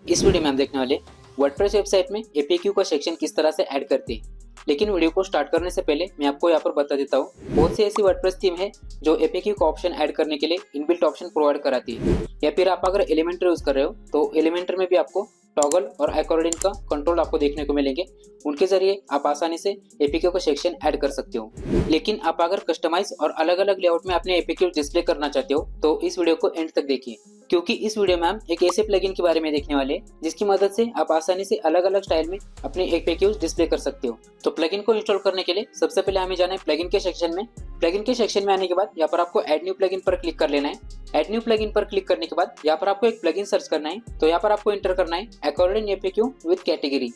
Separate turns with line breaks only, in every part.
इस वीडियो में हम देखने वाले वर्डप्रेस वेबसाइट में एपीक्यू का सेक्शन किस तरह से ऐड करते हैं। लेकिन वीडियो को स्टार्ट करने से पहले मैं आपको यहाँ पर बता देता हूँ, बहुत सी ऐसी वर्डप्रेस थीम है जो एपीक्यू का ऑप्शन ऐड करने के लिए इनबिल्ट ऑप्शन प्रोवाइड कराती है। या फिर आप अगर एलिमेंटर यूज कर रहे हो तो एलिमेंटर में भी आपको टॉगल और अकॉर्डिंग का कंट्रोल आपको देखने को मिलेंगे। उनके जरिए आप आसानी से एपीक्यू का सेक्शन ऐड कर सकते हो। लेकिन आप अगर कस्टमाइज और अलग अलग लेआउट में अपने एपीक्यू डिस्प्ले करना चाहते हो तो इस वीडियो को एंड तक देखिए, क्योंकि इस वीडियो में हम एक ऐसे प्लगइन के बारे में देखने वाले हैं जिसकी मदद से आप आसानी से अलग अलग स्टाइल में अपने एपीक्यूज डिस्प्ले कर सकते हो। तो प्लगइन को इंस्टॉल करने के लिए सबसे पहले हमें जाना है प्लगइन के सेक्शन में। प्लगइन के सेक्शन में आने के बाद यहाँ पर आपको ऐड न्यू प्लगइन पर क्लिक कर लेना है। ऐड न्यू प्लगइन पर क्लिक करने के बाद यहाँ पर आपको एक प्लगइन सर्च करना है। तो यहाँ पर आपको इंटर करना है अकॉर्डिंग एपीक्यू विद कैटेगरी।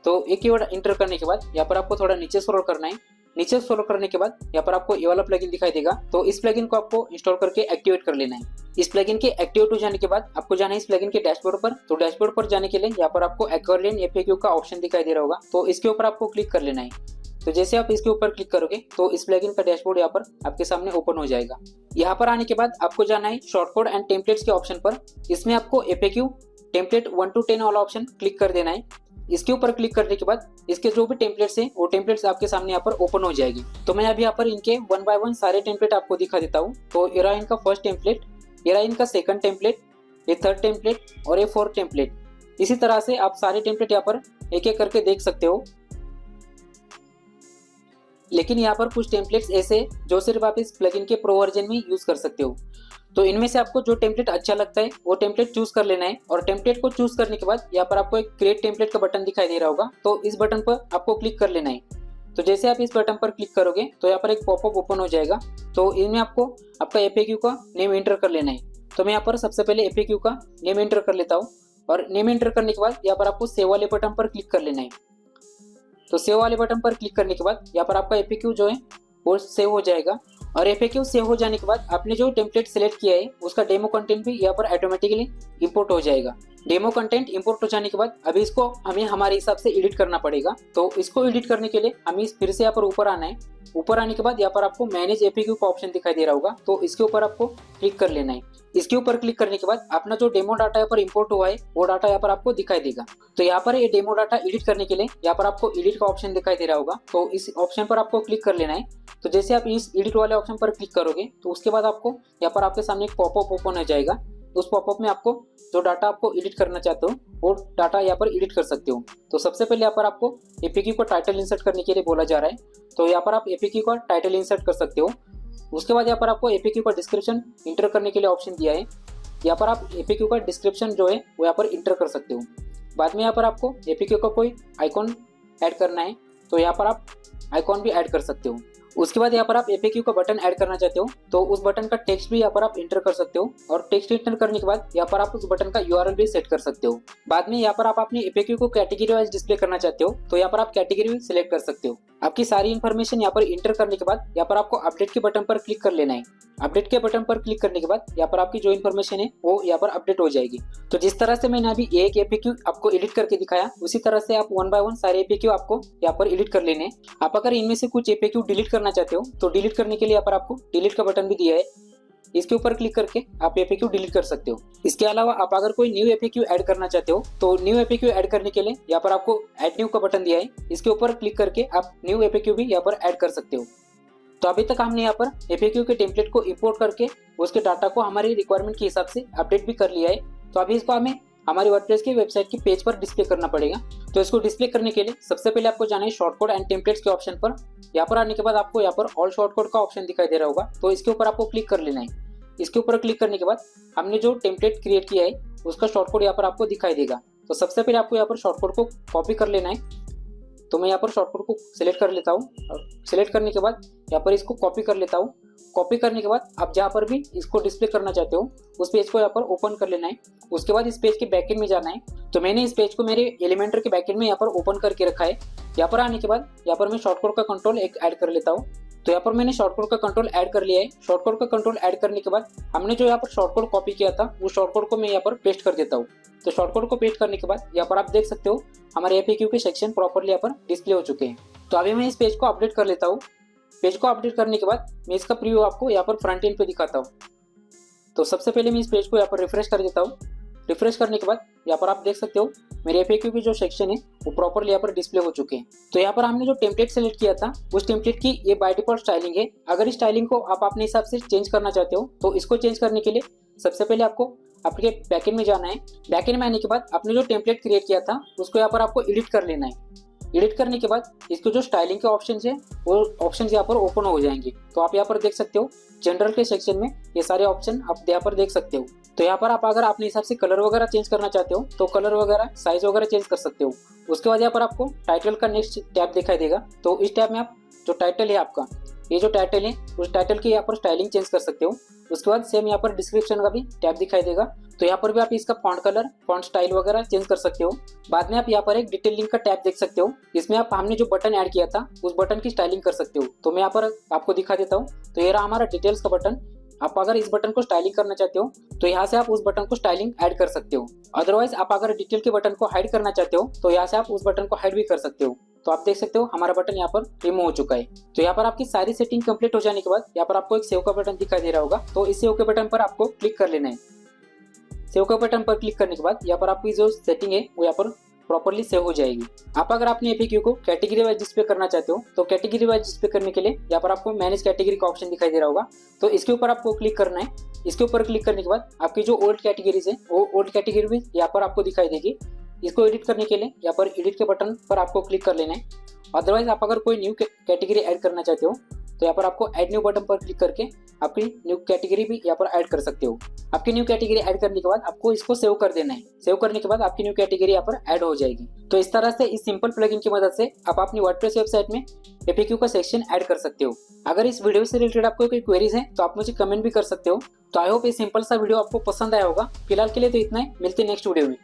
तो एक कीवर्ड इंटर करने के बाद यहाँ पर आपको थोड़ा नीचे स्क्रॉल करना है। नीचे स्क्रॉल करने के बाद यहाँ पर आपको ये वाला प्लगइन दिखाई देगा। तो इस प्लगइन को आपको इंस्टॉल करके एक्टिवेट कर लेना है। इस प्लगइन के एक्टिवेट हो जाने के बाद आपको जाना है इस प्लगइन के डैशबोर्ड पर। तो डैशबोर्ड पर जाने के लिए यहाँ पर आपको अकॉर्डिंग एपीक्यू का ऑप्शन दिखाई दे रहा होगा, तो इसके ऊपर आपको क्लिक कर लेना है। तो जैसे आप इसके ऊपर क्लिक करोगे तो इस प्लगइन का डैशबोर्ड यहाँ पर आपके सामने ओपन हो जाएगा। यहाँ पर आने के बाद आपको जाना है शॉर्टकोड एंड टेम्पलेट्स के ऑप्शन पर। इसमें आपको एपीक्यू टेम्पलेट 1 to 10 वाला ऑप्शन क्लिक कर देना है। इसके ऊपर क्लिक करने के बाद इसके जो भी टेम्पलेट्स हैं वो टेम्पलेट्स आपके सामने यहाँ पर ओपन हो जाएगी। तो मैं अभी यहाँ पर इनके 1 by 1 सारे टेम्पलेट आपको दिखा देता हूँ। तो ये रहा इनका फर्स्ट टेम्पलेट, ये रहा इनका सेकंड टेम्पलेट, ये थर्ड टेम्पलेट और ये फोर्थ टेम्पलेट। इसी तरह से आप सारे टेम्पलेट यहाँ पर एक एक करके देख सकते हो। लेकिन यहाँ पर कुछ टेम्पलेट्स ऐसे जो सिर्फ आप इस प्लगइन के प्रो वर्जन में यूज कर सकते हो। तो इनमें से आपको जो टेम्पलेट अच्छा लगता है वो टेम्पलेट चूज कर लेना है। और टेम्पलेट को चूज करने के बाद यहाँ पर आपको एक क्रिएट टेम्पलेट का बटन दिखाई दे रहा होगा, तो इस बटन पर आपको क्लिक कर लेना है। तो जैसे आप इस बटन पर क्लिक करोगे तो यहाँ पर एक पॉपअप ओपन हो जाएगा। तो इनमें आपको आपका एपीक्यू का नेम एंटर कर लेना है। तो मैं यहाँ पर सबसे पहले एपीक्यू का नेम एंटर कर लेता हूँ। और नेम एंटर करने के बाद यहाँ पर आपको सेव वाले बटन पर क्लिक कर लेना है। तो सेव वाले बटन पर क्लिक करने के बाद यहाँ पर आपका एपीक्यू जो है वो सेव हो जाएगा। और एपीक्यू सेव हो जाने के बाद आपने जो टेम्पलेट सेलेक्ट किया है उसका डेमो कंटेंट भी यहाँ पर ऑटोमेटिकली इंपोर्ट हो जाएगा। डेमो कंटेंट इंपोर्ट हो जाने के बाद अभी इसको हमें हमारे हिसाब से एडिट करना पड़ेगा। तो इसको एडिट करने के लिए हमें फिर से यहाँ पर ऊपर आना है। ऊपर आने के बाद यहाँ पर आपको मैनेज एपीक्यू का ऑप्शन दिखाई दे रहा होगा, तो इसके ऊपर आपको क्लिक कर लेना है। इसके ऊपर क्लिक करने के बाद अपना जो डेमो डाटा यहाँ पर इंपोर्ट हुआ है वो डाटा यहाँ पर आपको दिखाई देगा। तो यहाँ पर ये डेमो डाटा एडिट करने के लिए यहाँ पर आपको एडिट का ऑप्शन दिखाई दे रहा होगा, तो इस ऑप्शन पर आपको क्लिक कर लेना है। तो जैसे आप इस एडिट वाले ऑप्शन पर क्लिक करोगे तो उसके बाद आपको यहाँ पर आपके सामने एक पॉपअप ओपन हो जाएगा। उस पॉपअप में आपको जो डाटा आपको एडिट करना चाहते हो वो डाटा यहाँ पर एडिट कर सकते हो। तो सबसे पहले यहाँ पर आपको एपीक्यू को टाइटल इंसर्ट करने के लिए बोला जा रहा है, तो यहाँ पर आप एपीक्यू का टाइटल इंसर्ट कर सकते हो। उसके बाद यहाँ पर आपको एपीक्यू का डिस्क्रिप्शन इंटर करने के लिए ऑप्शन दिया है। यहाँ पर आप एपीक्यू का डिस्क्रिप्शन जो है वो यहाँ पर इंटर कर सकते हो। बाद में यहाँ पर आपको एपीक्यू का कोई आइकॉन ऐड करना है, तो यहाँ पर आप आइकॉन भी ऐड कर सकते हो। उसके बाद यहाँ पर आप एपीक्यू का बटन ऐड करना चाहते हो तो उस बटन का टेक्स्ट भी यहाँ पर आप इंटर कर सकते हो। और टेक्स्ट इंटर करने के बाद यहाँ पर आप उस बटन का यूआरएल भी सेट कर सकते हो। बाद में यहाँ पर आप अपने एपीक्यू को कैटेगरी वाइज डिस्प्ले करना चाहते हो तो यहाँ पर आप कैटेगरी भी सिलेक्ट कर सकते हो। आपकी सारी इन्फॉर्मेशन यहाँ पर इंटर करने के बाद यहाँ पर आपको अपडेट के बटन पर क्लिक कर लेना है। अपडेट के बटन पर क्लिक करने के बाद यहाँ पर आपकी जो इन्फॉर्मेशन है वो यहाँ पर अपडेट हो जाएगी। तो जिस तरह से मैंने अभी एक एपीक्यू आपको एडिट करके दिखाया उसी तरह से आप 1 by 1 सारे एपीक्यू आपको यहाँ पर एडिट कर लेने हैं। आप अगर इनमें से कुछ एपीक्यू डिलीट करना चाहते हो तो डिलीट करने के लिए यहाँ पर आपको डिलीट का बटन भी दिया है, इसके ऊपर क्लिक करके आप एपीक्यू डिलीट कर सकते हो। इसके अलावा आप अगर कोई न्यू एपीक्यू ऐड करना चाहते हो तो न्यू एपीक्यू ऐड करने के लिए यहाँ पर आपको ऐड न्यू का बटन दिया है, इसके ऊपर क्लिक करके आप न्यू एपीक्यू भी यहाँ पर ऐड कर सकते हो। तो अभी तक हमने यहाँ पर एपीक्यू के टेम्पलेट को इंपोर्ट करके उसके डाटा को हमारी रिक्वायरमेंट के हिसाब से अपडेट भी कर लिया है। तो अभी इसको हमें हमारी वर्डप्रेस की वेबसाइट के पेज पर डिस्प्ले करना पड़ेगा। तो इसको डिस्प्ले करने के लिए सबसे पहले आपको जाना है शॉर्टकोड एंड टेम्पलेट्स के ऑप्शन पर। यहाँ पर आने के बाद आपको यहाँ पर ऑल शॉर्टकोड का ऑप्शन दिखाई दे रहा होगा, तो इसके ऊपर आपको क्लिक कर लेना है। इसके ऊपर क्लिक करने के बाद हमने जो टेम्पलेट क्रिएट किया है उसका शॉर्टकोड यहाँ पर आपको दिखाई देगा। तो सबसे पहले आपको यहाँ पर शॉर्टकोड को कॉपी कर लेना है। तो मैं यहाँ पर शॉर्टकट को सिलेक्ट कर लेता हूँ और सिलेक्ट करने के बाद यहाँ पर इसको कॉपी कर लेता हूँ। कॉपी करने के बाद आप जहाँ पर भी इसको डिस्प्ले करना चाहते हो उस पेज को यहाँ पर ओपन कर लेना है। उसके बाद इस पेज के बैकएंड में जाना है। तो मैंने इस पेज को मेरे एलिमेंटर के बैकएंड में यहाँ पर ओपन करके रखा है। यहाँ पर आने के बाद यहाँ पर मैं शॉर्टकट का कंट्रोल एक ऐड कर लेता हूँ। तो यहाँ पर मैंने शॉर्टकट का कंट्रोल ऐड कर लिया है। शॉर्टकट का कंट्रोल ऐड करने के बाद हमने जो यहाँ पर शॉर्टकट कॉपी किया था वो शॉर्टकट को मैं यहाँ पर पेस्ट कर देता हूँ। तो शॉर्टकट को पेस्ट करने के बाद यहाँ पर आप देख सकते हो हमारे एपीक्यू के सेक्शन प्रॉपर्ली यहाँ पर डिस्प्ले हो चुके हैं। तो अभी मैं इस पेज को अपडेट कर लेता हूँ। पेज को अपडेट करने के बाद मैं इसका प्रीव्यू आपको यहाँ पर फ्रंट एंड पे दिखाता हूँ। तो सबसे पहले मैं इस पेज को यहाँ पर रिफ्रेश कर देता हूँ। रिफ्रेश करने के बाद यहाँ पर आप देख सकते हो मेरे FAQ की जो सेक्शन है वो प्रॉपरली यहाँ पर डिस्प्ले हो चुके हैं। तो यहाँ पर हमने जो टेम्पलेट सेलेक्ट किया था उस टेम्पलेट की ये बाय डिफॉल्ट स्टाइलिंग है। अगर इस स्टाइलिंग को आप अपने हिसाब से चेंज करना चाहते हो तो इसको चेंज करने के लिए सबसे पहले आपको आपके बैकएंड में जाना है। बैकएंड में आने के बाद आपने जो टेम्पलेट क्रिएट किया था उसको यहाँ पर आपको एडिट कर लेना है। एडिट करने के बाद इसको जो स्टाइलिंग के ऑप्शन है वो ऑप्शन यहाँ पर ओपन हो जाएंगे। तो आप यहाँ पर देख सकते हो जनरल के सेक्शन में ये सारे ऑप्शन आप यहाँ पर देख सकते हो। तो यहाँ पर आप अगर अपने हिसाब से कलर वगैरह चेंज करना चाहते हो तो कलर वगैरह साइज वगैरह चेंज कर सकते हो। उसके बाद यहाँ पर आपको टाइटल का नेक्स्ट टैब दिखाई देगा। तो इस टैब में आप जो टाइटल है आपका ये जो टाइटल है उस टाइटल की यहाँ पर स्टाइलिंग चेंज कर सकते हो। उसके बाद सेम यहाँ पर डिस्क्रिप्शन का भी टैब दिखाई देगा। तो यहाँ पर भी आप इसका फॉन्ट कलर फॉन्ट स्टाइल वगैरह चेंज कर सकते हो। बाद में आप यहाँ पर एक डिटेल लिंक का टैब देख सकते हो। इसमें आप हमने जो बटन ऐड किया था उस बटन की स्टाइलिंग कर सकते हो। तो मैं यहाँ पर आपको दिखा देता हूँ। तो ये रहा हमारा डिटेल्स का बटन। आप अगर इस बटन को स्टाइलिंग करना चाहते हो तो यहाँ से आप उस बटन को स्टाइलिंग ऐड कर सकते हो। अदरवाइज आप अगर डिटेल के बटन को हाइड करना चाहते हो तो यहाँ से आप उस बटन को हाइड भी कर सकते हो। तो आप देख सकते हो हमारा बटन यहाँ पर रिमूव हो चुका है। तो यहाँ पर आपकी सारी सेटिंग कंप्लीट हो जाने के बाद यहाँ पर आपको एक सेव का बटन दिखाई दे रहा होगा। तो इस सेव के बटन पर आपको क्लिक कर लेना है। सेव का बटन पर क्लिक करने के बाद यहाँ पर आपकी जो सेटिंग है वो यहाँ पर प्रॉपर्ली सेव हो जाएगी। आप अगर अपने FAQ को कैटेगरी वाइज डिस्प्ले करना चाहते हो तो कैटेगरी वाइज डिस्प्ले करने के लिए यहाँ पर आपको मैनेज कैटेगरी का ऑप्शन दिखाई दे रहा होगा। तो इसके ऊपर आपको क्लिक करना है। इसके ऊपर क्लिक करने के बाद आपकी जो ओल्ड कैटेगरीज है वो ओल्ड कैटेगरी भी यहाँ पर आपको दिखाई देगी। इसको एडिट करने के लिए यहाँ पर एडिट के बटन पर आपको क्लिक कर लेना है। अदरवाइज आप अगर कोई न्यू कैटेगरी ऐड करना चाहते हो तो यहाँ पर आपको ऐड न्यू बटन पर क्लिक करके आपकी न्यू कैटेगरी भी यहाँ पर ऐड कर सकते हो। आपकी न्यू कैटेगरी ऐड करने के बाद आपको इसको सेव कर देना है। सेव करने के बाद आपकी न्यू कैटेगरी यहाँ पर ऐड हो जाएगी। तो इस तरह से इस सिंपल प्लगइन की मदद से आप अपनी वर्डप्रेस वेबसाइट में FAQ का सेक्शन ऐड कर सकते हो। अगर इस वीडियो से रिलेटेड आपको कोई क्वेरीज है तो आप मुझे कमेंट भी कर सकते हो। तो आई होप ये सिंपल सा वीडियो आपको पसंद आया होगा। फिलहाल के लिए तो इतना ही, मिलते हैं नेक्स्ट वीडियो में।